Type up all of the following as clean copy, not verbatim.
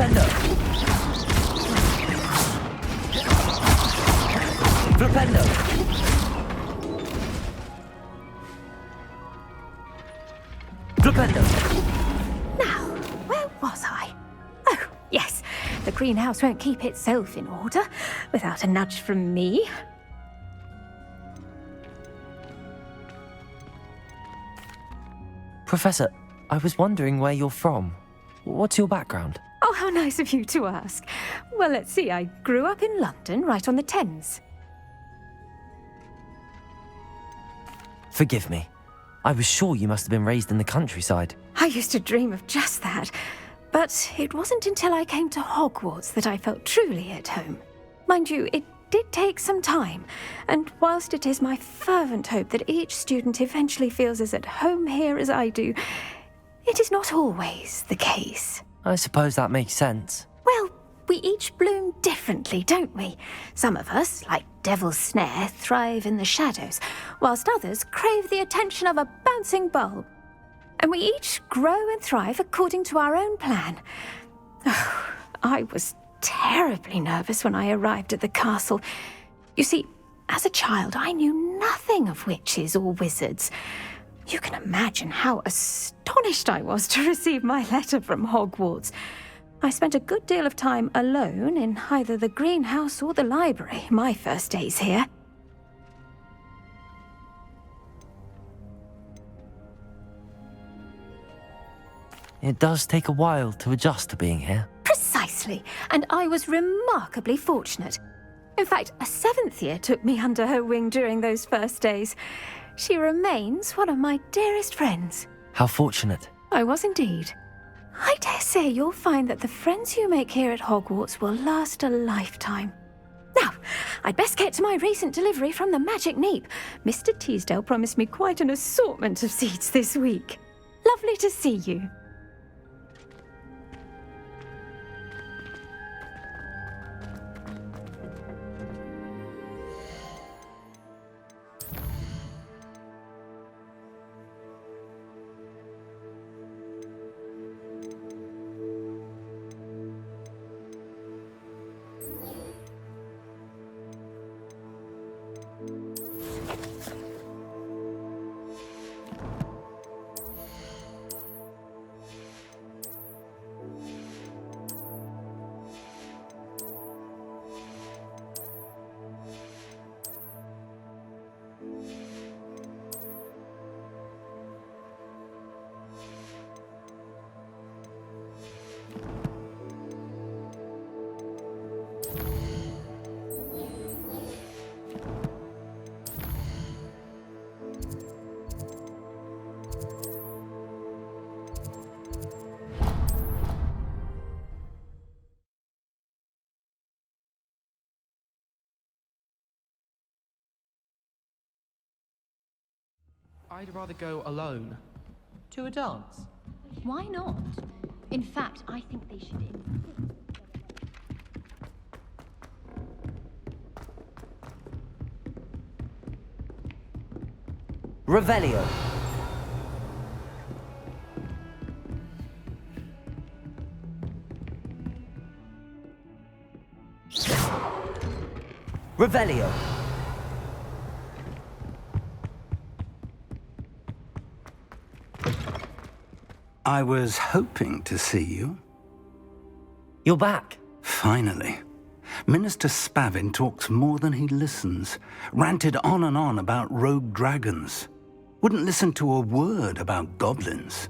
Flipendo! Flipendo! Flipendo! Now, where was I? Oh, yes. The greenhouse won't keep itself in order without a nudge from me. Professor, I was wondering where you're from. What's your background? Oh, how nice of you to ask. Well, let's see. I grew up in London, right on the Thames. Forgive me. I was sure you must have been raised in the countryside. I used to dream of just that. But it wasn't until I came to Hogwarts that I felt truly at home. Mind you, it did take some time, and whilst it is my fervent hope that each student eventually feels as at home here as I do, it is not always the case. I suppose that makes sense. Well, we each bloom differently, don't we? Some of us, like Devil's Snare, thrive in the shadows, whilst others crave the attention of a bouncing bulb. And we each grow and thrive according to our own plan. Oh, I was terribly nervous when I arrived at the castle. You see, as a child, I knew nothing of witches or wizards. You can imagine how astonished I was to receive my letter from Hogwarts. I spent a good deal of time alone in either the greenhouse or the library my first days here. It does take a while to adjust to being here. Precisely, and I was remarkably fortunate. In fact, a 7th year took me under her wing during those first days. She remains one of my dearest friends. How fortunate. I was indeed. I dare say you'll find that the friends you make here at Hogwarts will last a lifetime. Now, I'd best get to my recent delivery from the Magic Neep. Mr. Teasdale promised me quite an assortment of seeds this week. Lovely to see you. I'd rather go alone. To a dance? Why not? In fact, I think they should. Revelio. Revelio. I was hoping to see you. You're back. Finally. Minister Spavin talks more than he listens. Ranted on and on about rogue dragons. Wouldn't listen to a word about goblins.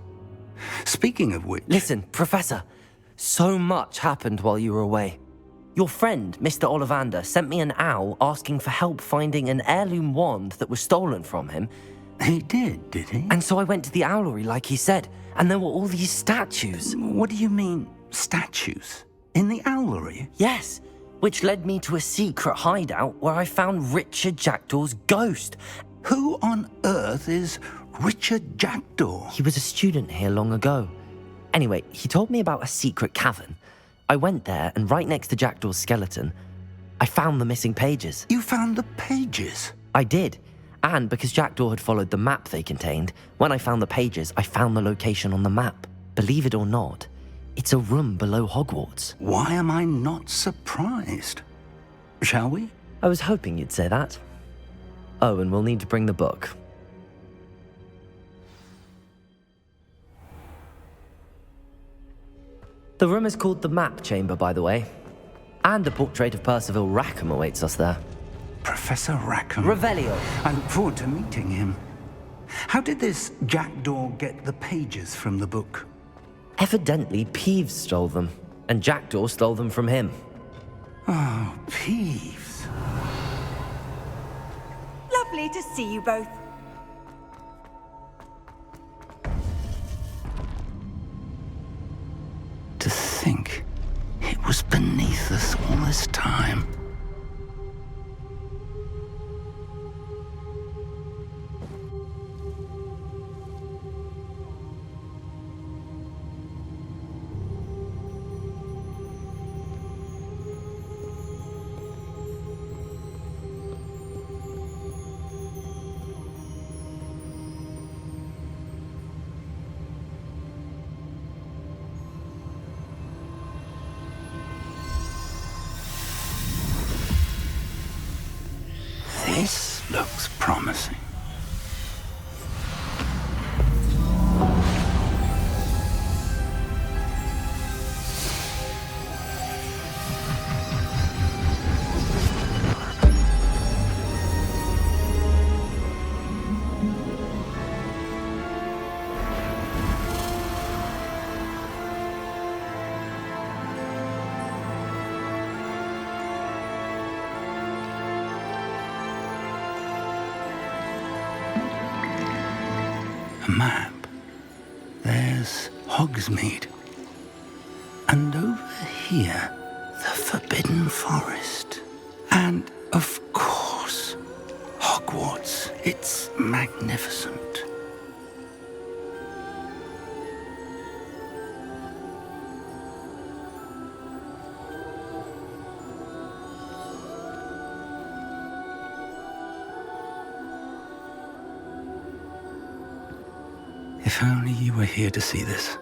Speaking of which... Listen, Professor. So much happened while you were away. Your friend, Mr. Ollivander, sent me an owl asking for help finding an heirloom wand that was stolen from him. He did he? And so I went to the owlery like he said, and there were all these statues. What do you mean, statues? In the owlery? Yes, which led me to a secret hideout where I found Richard Jackdaw's ghost. Who on earth is Richard Jackdaw? He was a student here long ago. Anyway, he told me about a secret cavern. I went there, and right next to Jackdaw's skeleton, I found the missing pages. You found the pages? I did. And because Jackdaw had followed the map they contained, when I found the pages, I found the location on the map. Believe it or not, It's a room below Hogwarts. Why am I not surprised? Shall we? I was hoping you'd say that. Oh, and we'll need to bring the book. The room is called the Map Chamber, by the way. And a portrait of Percival Rackham awaits us there. Professor Rackham. Revelio. I look forward to meeting him. How did this jackdaw get the pages from the book? Evidently, Peeves stole them, and Jackdaw stole them from him. Oh, Peeves. Lovely to see you both. To think it was beneath us all this time. This looks promising. A map. There's Hogsmeade. And over here, the Forbidden Forest. And, of course, Hogwarts. It's magnificent. If only you were here to see this.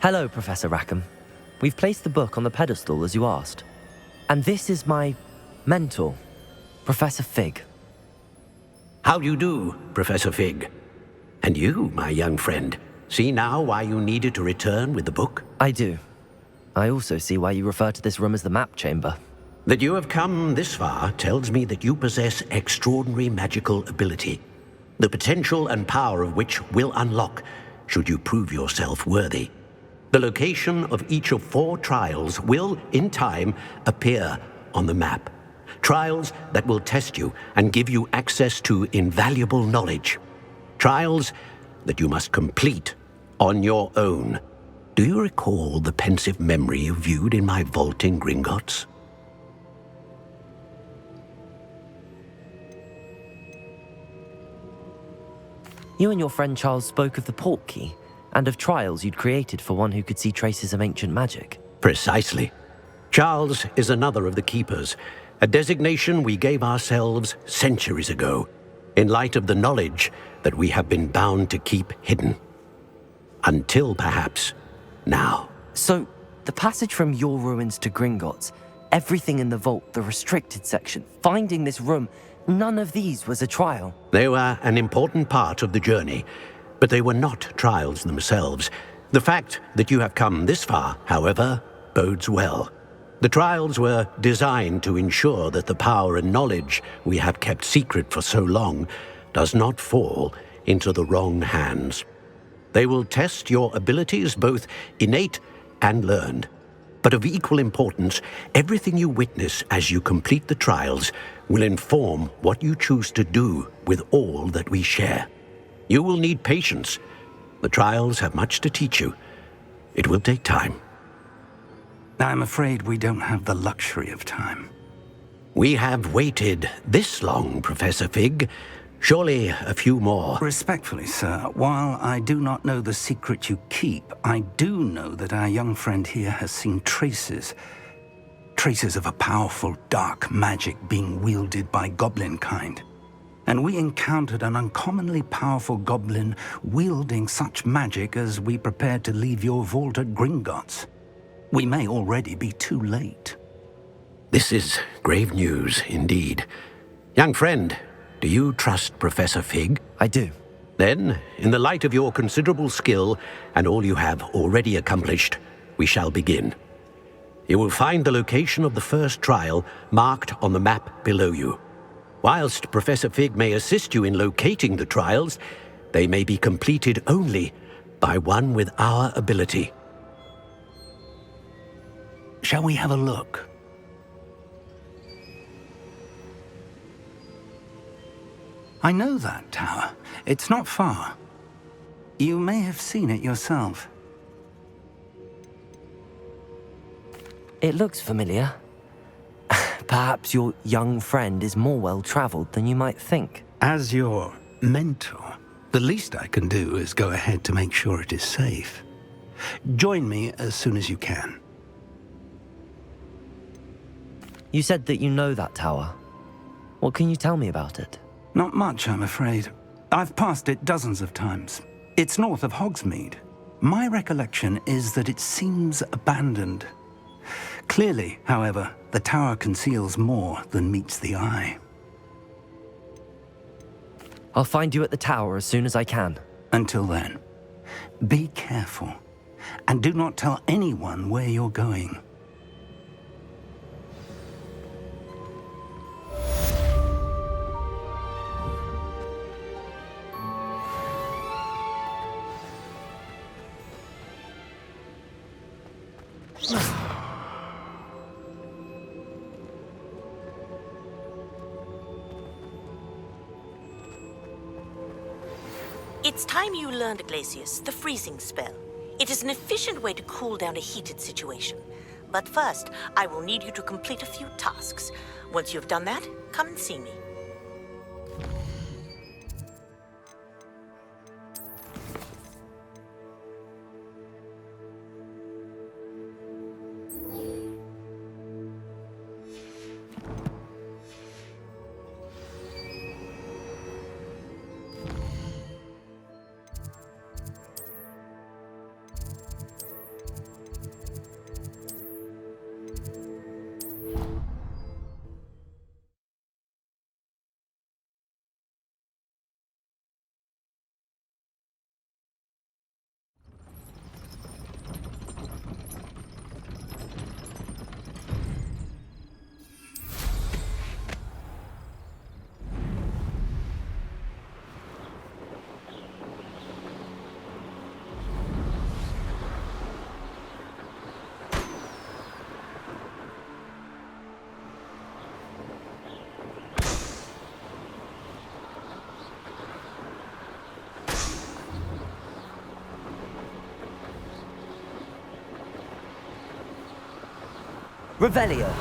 Hello, Professor Rackham. We've placed the book on the pedestal as you asked. And this is my mentor, Professor Fig. How do you do, Professor Fig? And you, my young friend, see now why you needed to return with the book? I do. I also see why you refer to this room as the Map Chamber. That you have come this far tells me that you possess extraordinary magical ability, the potential and power of which will unlock should you prove yourself worthy. The location of each of 4 trials will, in time, appear on the map. Trials that will test you and give you access to invaluable knowledge. Trials that you must complete on your own. Do you recall the pensive memory you viewed in my vault in Gringotts? You and your friend Charles spoke of the Portkey, and of trials you'd created for one who could see traces of ancient magic. Precisely. Charles is another of the Keepers, a designation we gave ourselves centuries ago, in light of the knowledge that we have been bound to keep hidden. Until, perhaps, now. So, the passage from your ruins to Gringotts, everything in the vault, the restricted section, finding this room, none of these was a trial. They were an important part of the journey, but they were not trials themselves. The fact that you have come this far, however, bodes well. The trials were designed to ensure that the power and knowledge we have kept secret for so long does not fall into the wrong hands. They will test your abilities, both innate and learned. But of equal importance, everything you witness as you complete the trials will inform what you choose to do with all that we share. You will need patience. The trials have much to teach you. It will take time. I'm afraid we don't have the luxury of time. We have waited this long, Professor Fig. Surely a few more. Respectfully, sir, while I do not know the secret you keep, I do know that our young friend here has seen traces traces of a powerful dark magic being wielded by goblin kind. And we encountered an uncommonly powerful goblin wielding such magic as we prepared to leave your vault at Gringotts. We may already be too late. This is grave news indeed. Young friend, do you trust Professor Fig? I do. Then, in the light of your considerable skill and all you have already accomplished, we shall begin. You will find the location of the first trial marked on the map below you. Whilst Professor Fig may assist you in locating the trials, they may be completed only by one with our ability. Shall we have a look? I know that tower. It's not far. You may have seen it yourself. It looks familiar. Perhaps your young friend is more well-traveled than you might think. As your mentor, the least I can do is go ahead to make sure it is safe. Join me as soon as you can. You said that you know that tower. What can you tell me about it? Not much, I'm afraid. I've passed it dozens of times. It's north of Hogsmeade. My recollection is that it seems abandoned. Clearly, however, the tower conceals more than meets the eye. I'll find you at the tower as soon as I can. Until then, be careful, and do not tell anyone where you're going. It's time you learned, Glacius, the freezing spell. It is an efficient way to cool down a heated situation. But first, I will need you to complete a few tasks. Once you've done that, come and see me. Revelio.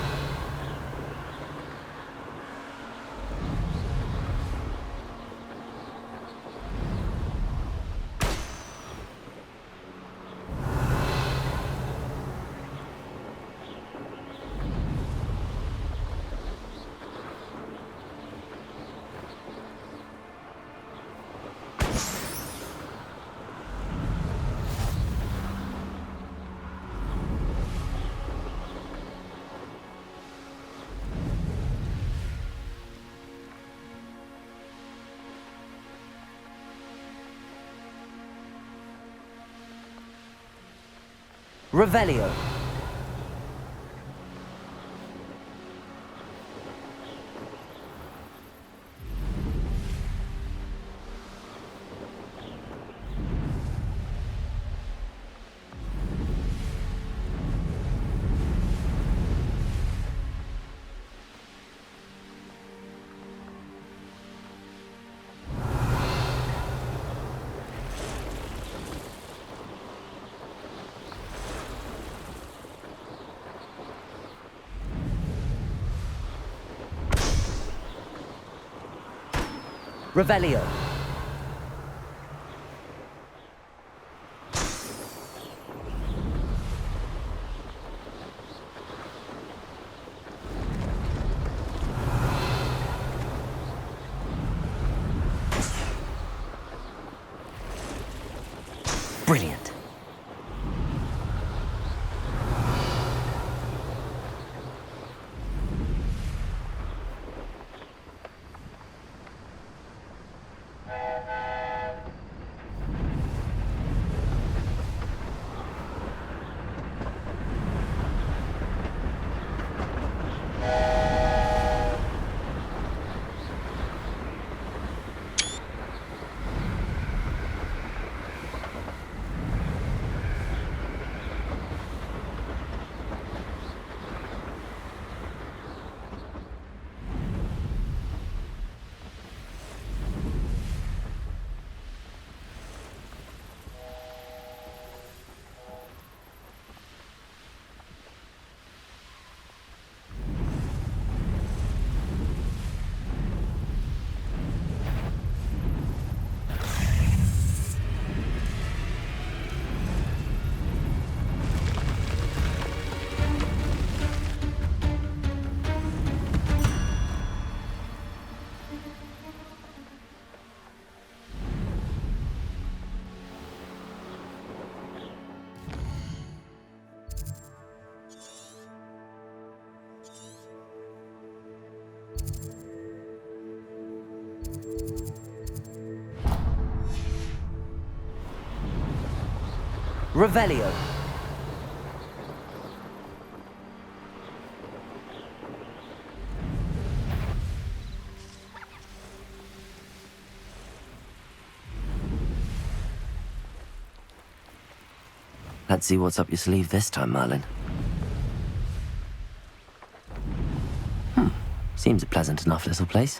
Revelio. Revelio. Brilliant. Revelio. Let's see what's up your sleeve this time, Merlin. Seems a pleasant enough little place.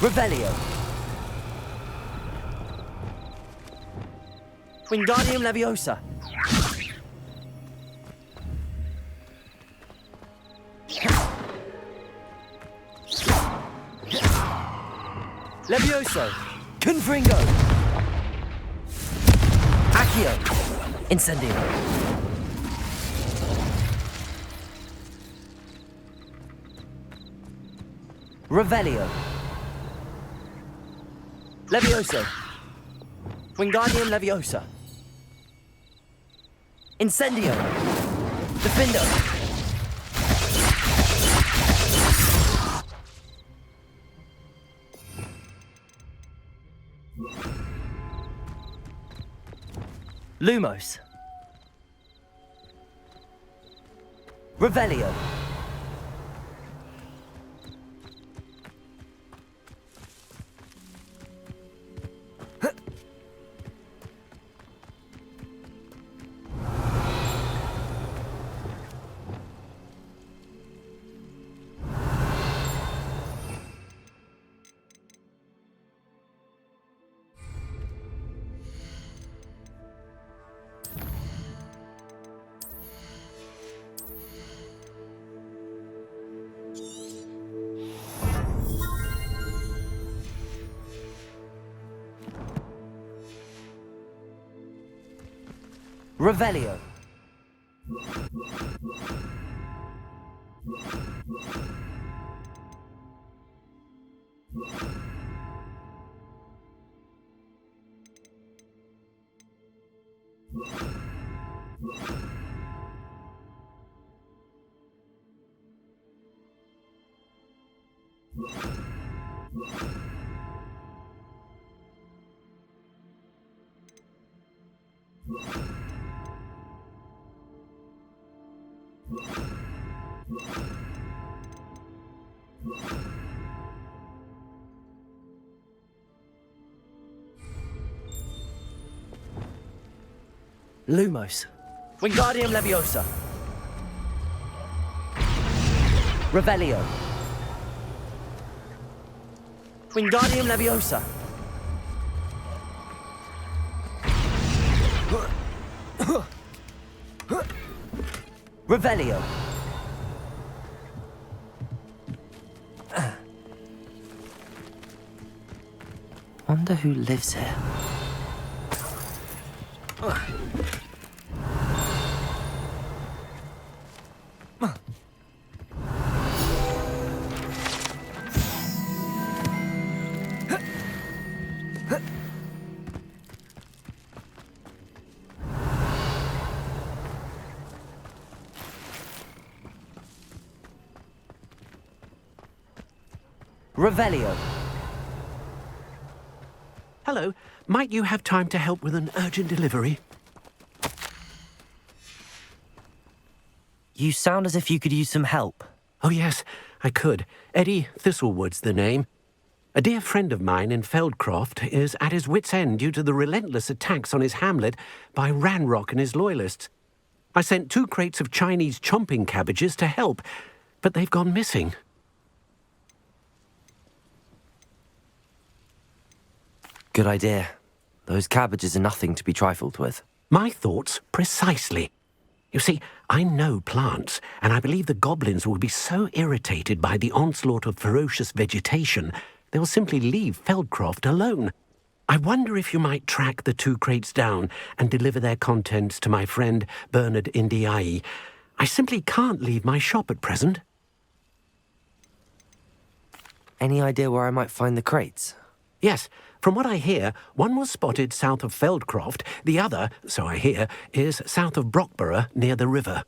Revelio. Wingardium Leviosa. Levioso. Confringo. Accio. Incendio. Revelio. Levioso. Wingardium Leviosa. Incendio. Defendo. Lumos. Revelio. Revelio. Lumos. Wingardium Leviosa. Revelio. Wingardium Leviosa. Revelio. Wonder who lives here. Revelio. Hello. Might you have time to help with an urgent delivery? You sound as if you could use some help. Oh, yes, I could. Eddie Thistlewood's the name. A dear friend of mine in Feldcroft is at his wit's end due to the relentless attacks on his hamlet by Ranrock and his loyalists. I sent 2 crates of Chinese chomping cabbages to help, but they've gone missing. Good idea. Those cabbages are nothing to be trifled with. My thoughts precisely. You see, I know plants, and I believe the goblins will be so irritated by the onslaught of ferocious vegetation, they'll simply leave Feldcroft alone. I wonder if you might track the 2 crates down and deliver their contents to my friend Bernard Indiai. I simply can't leave my shop at present. Any idea where I might find the crates? Yes, from what I hear, one was spotted south of Feldcroft, the other, so I hear, is south of Brockborough near the river.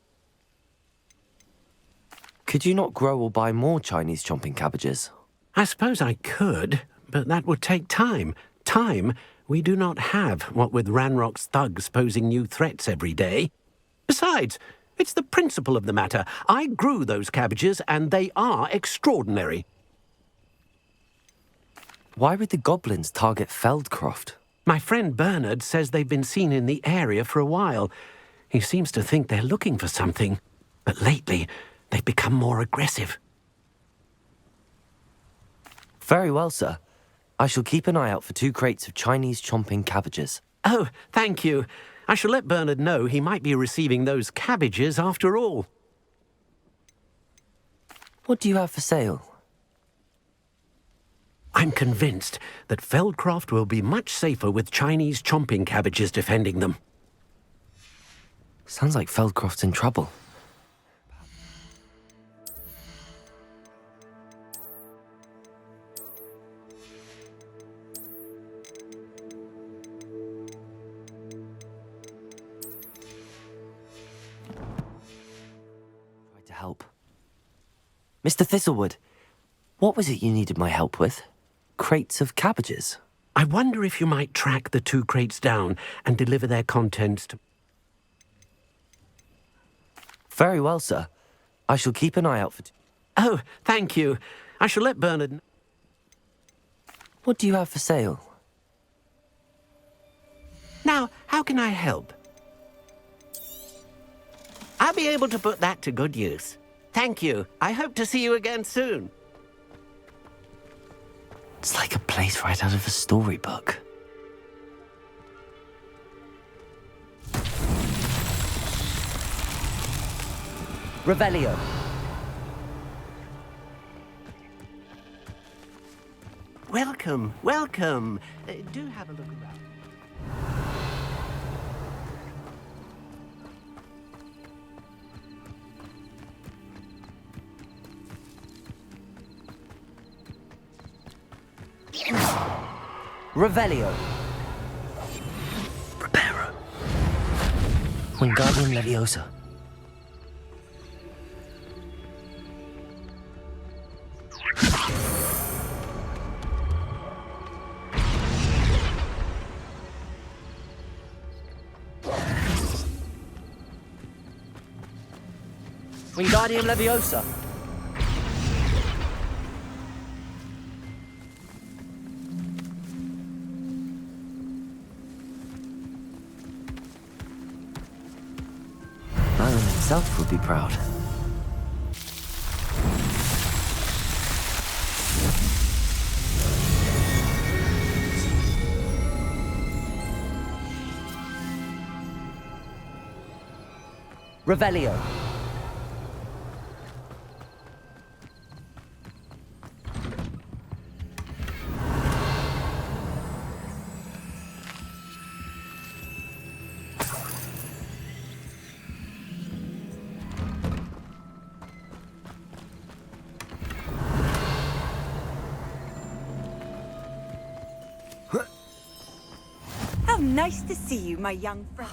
Could you not grow or buy more Chinese chomping cabbages? I suppose I could, but that would take time. Time we do not have, what with Ranrock's thugs posing new threats every day. Besides, it's the principle of the matter. I grew those cabbages, and they are extraordinary. Why would the goblins target Feldcroft? My friend Bernard says they've been seen in the area for a while. He seems to think they're looking for something, but lately they've become more aggressive. Very well, sir. I shall keep an eye out for 2 crates of Chinese chomping cabbages. Oh, thank you. I shall let Bernard know he might be receiving those cabbages after all. What do you have for sale? I'm convinced that Feldcroft will be much safer with Chinese chomping cabbages defending them. Sounds like Feldcroft's in trouble. Try to help. Mr. Thistlewood, what was it you needed my help with? Crates of cabbages? I wonder if you might track the 2 crates down and deliver their contents to... Very well, sir. I shall keep an eye out for... Oh, thank you. I shall let Bernard... What do you have for sale? Now, how can I help? I'll be able to put that to good use. Thank you. I hope to see you again soon. It's like a place right out of a storybook. Revelio. Welcome, welcome. Do have a look around. Revelio. Preparo. Wingardium Leviosa. Wingardium Leviosa. himself would be proud. Revelio. How nice to see you, my young friend.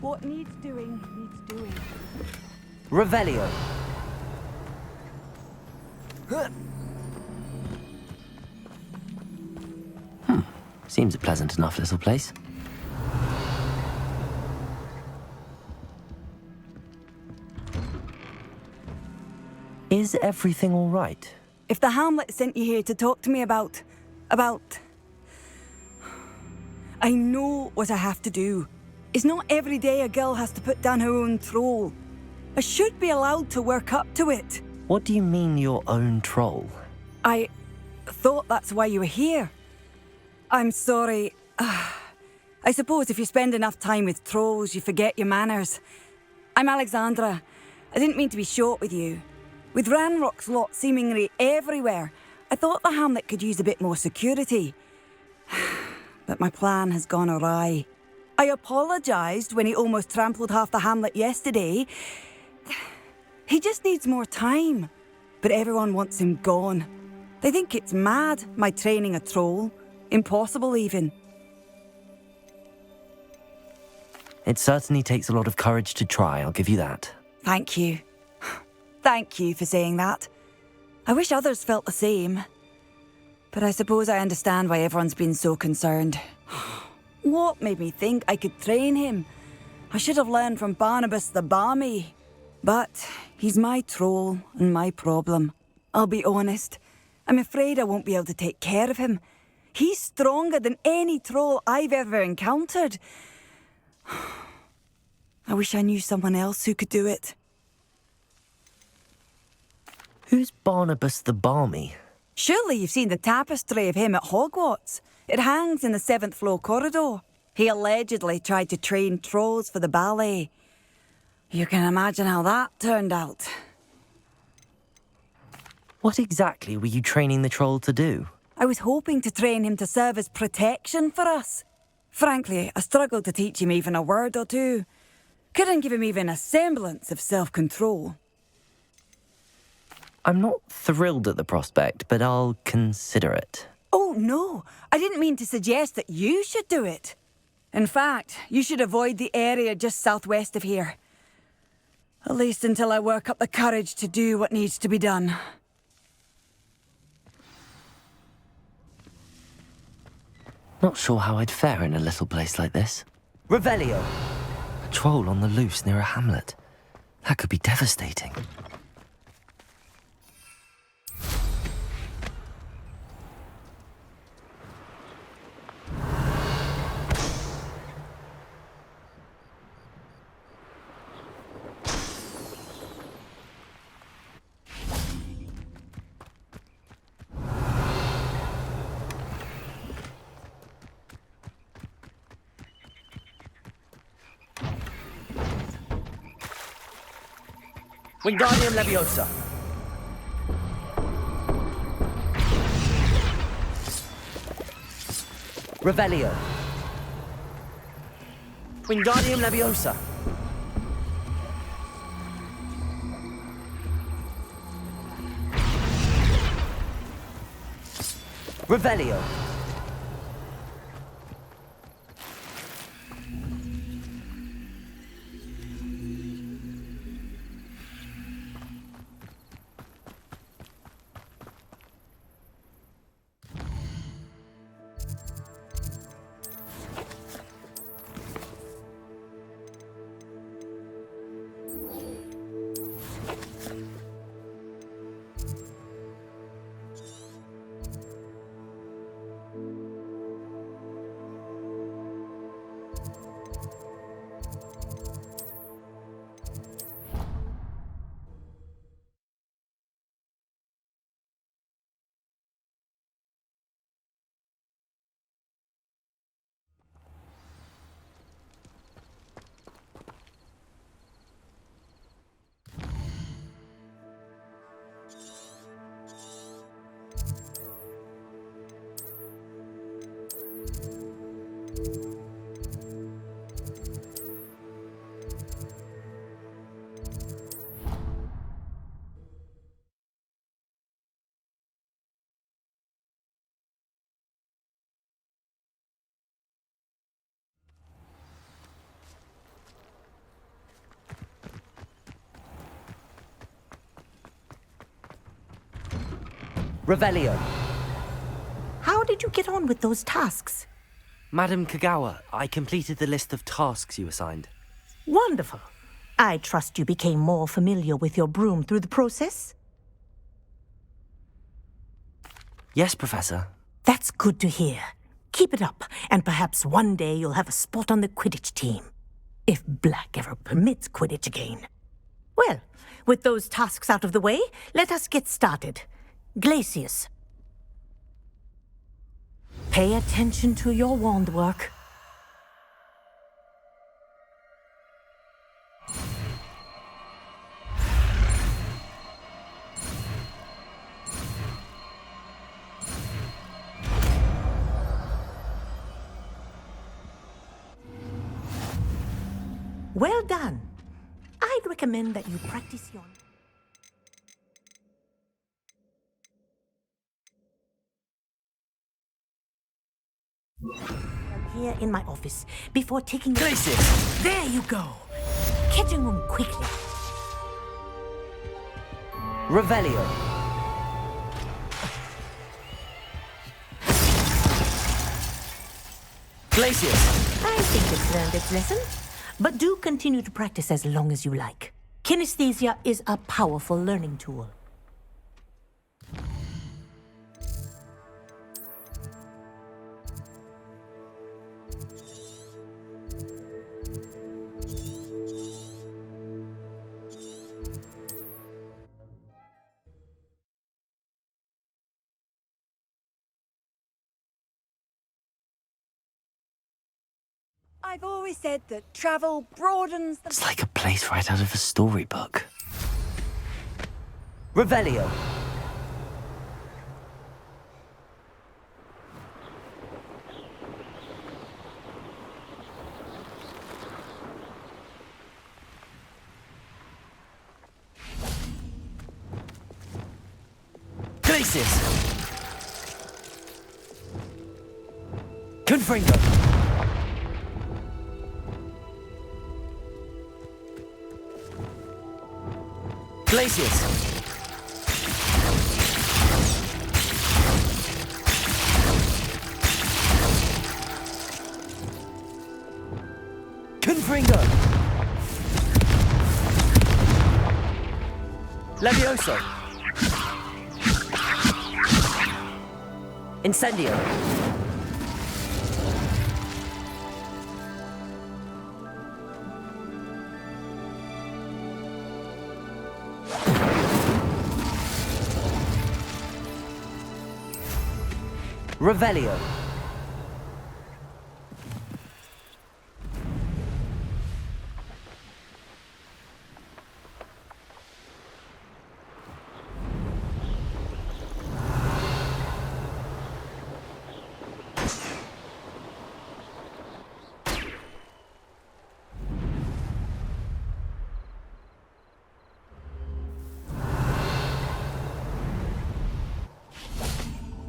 What needs doing, needs doing. Revelio. Seems a pleasant enough little place. Is everything all right? If the Hamlet sent you here to talk to me about... I know what I have to do. It's not every day a girl has to put down her own troll. I should be allowed to work up to it. What do you mean, your own troll? I thought that's why you were here. I'm sorry. I suppose if you spend enough time with trolls, you forget your manners. I'm Alexandra. I didn't mean to be short with you. With Ranrock's lot seemingly everywhere, I thought the Hamlet could use a bit more security. But my plan has gone awry. I apologised when he almost trampled half the Hamlet yesterday. He just needs more time. But everyone wants him gone. They think it's mad, my training a troll. Impossible, even. It certainly takes a lot of courage to try, I'll give you that. Thank you. Thank you for saying that. I wish others felt the same. But I suppose I understand why everyone's been so concerned. What made me think I could train him? I should have learned from Barnabas the Balmy. But he's my troll and my problem. I'll be honest. I'm afraid I won't be able to take care of him. He's stronger than any troll I've ever encountered. I wish I knew someone else who could do it. Who's Barnabas the Balmy? Surely you've seen the tapestry of him at Hogwarts. It hangs in the 7th floor corridor. He allegedly tried to train trolls for the ballet. You can imagine how that turned out. What exactly were you training the troll to do? I was hoping to train him to serve as protection for us. Frankly, I struggled to teach him even a word or two. Couldn't give him even a semblance of self-control. I'm not thrilled at the prospect, but I'll consider it. Oh, no. I didn't mean to suggest that you should do it. In fact, you should avoid the area just southwest of here. At least until I work up the courage to do what needs to be done. Not sure how I'd fare in a little place like this. Revelio! A troll on the loose near a hamlet. That could be devastating. Wingardium Leviosa. Revelio. Wingardium Leviosa. Revelio. Revelio. How did you get on with those tasks? Madam Kagawa, I completed the list of tasks you assigned. Wonderful. I trust you became more familiar with your broom through the process? Yes, Professor. That's good to hear. Keep it up, and perhaps one day you'll have a spot on the Quidditch team. If Black ever permits Quidditch again. Well, with those tasks out of the way, let us get started. Glacius. Pay attention to your wand work. Well done. I'd recommend that you practice your... here in my office before taking... Glacius! There you go. Catching room quickly. Revelio. Glacius! I think it's learned its lesson. But do continue to practice as long as you like. Kinesthesia is a powerful learning tool. I've always said that travel broadens the... It's like a place right out of a storybook. Revelio. Glacius. Confringo. Glacius! Confringo! Levioso! Incendio! Revelio.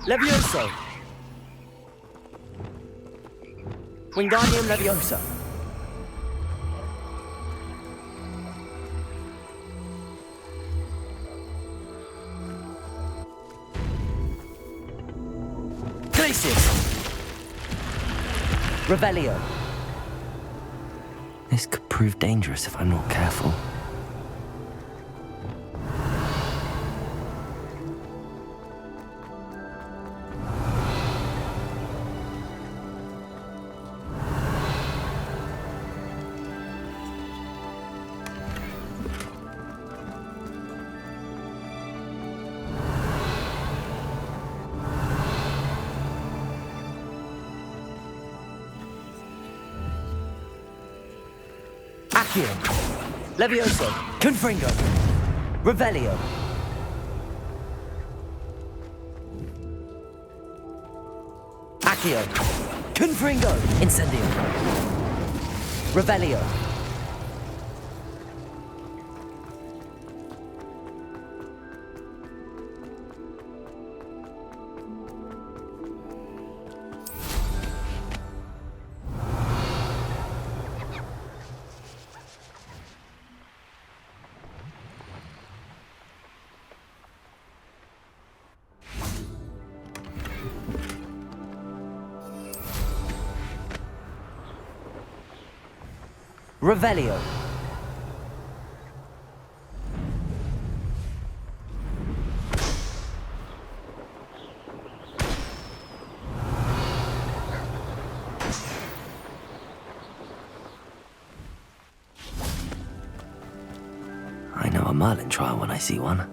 Levioso. Wingardium Leviosa. Glacius! Revelio. This could prove dangerous if I'm not careful. Levioso, Confringo, Revelio. Accio, Confringo! Incendio. Revelio. Revelio. I know a Merlin trial when I see one.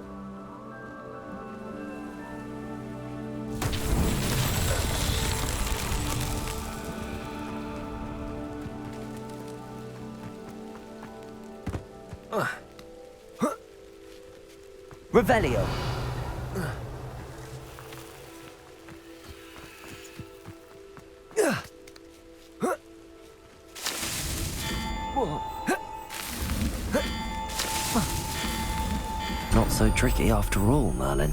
Revelio. Not so tricky after all, Merlin.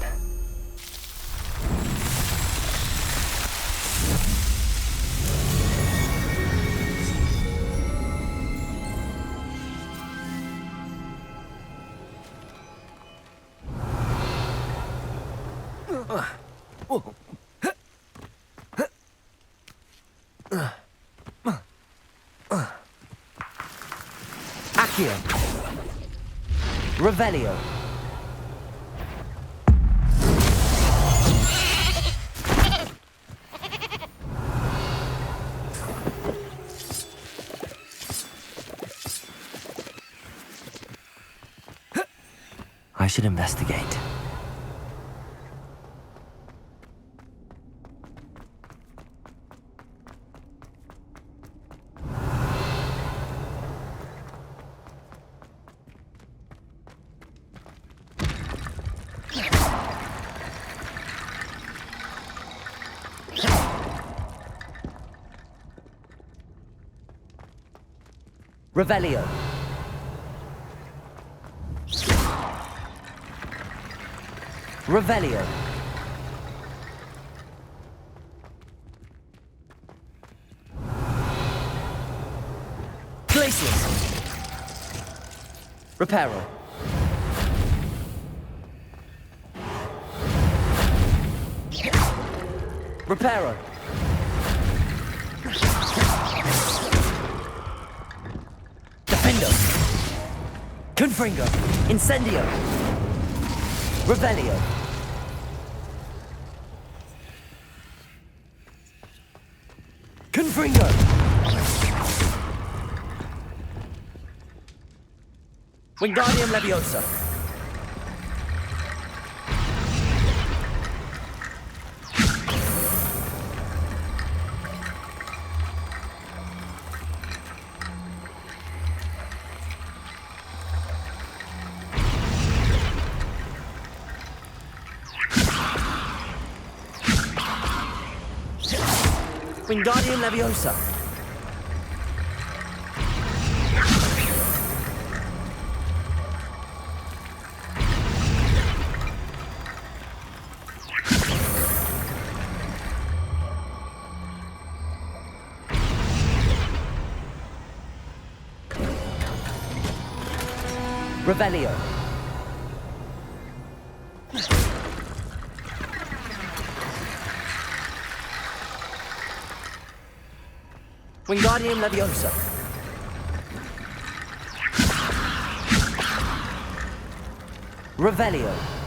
Accio. Revelio. I should investigate. Revelio. Revelio. Glacius. Reparo. Reparo. Defendo. Confringo. Incendio. Revelio. Confringo. Wingardium Leviosa. Wingardium Leviosa. Revelio. Wingardium Leviosa. Revelio.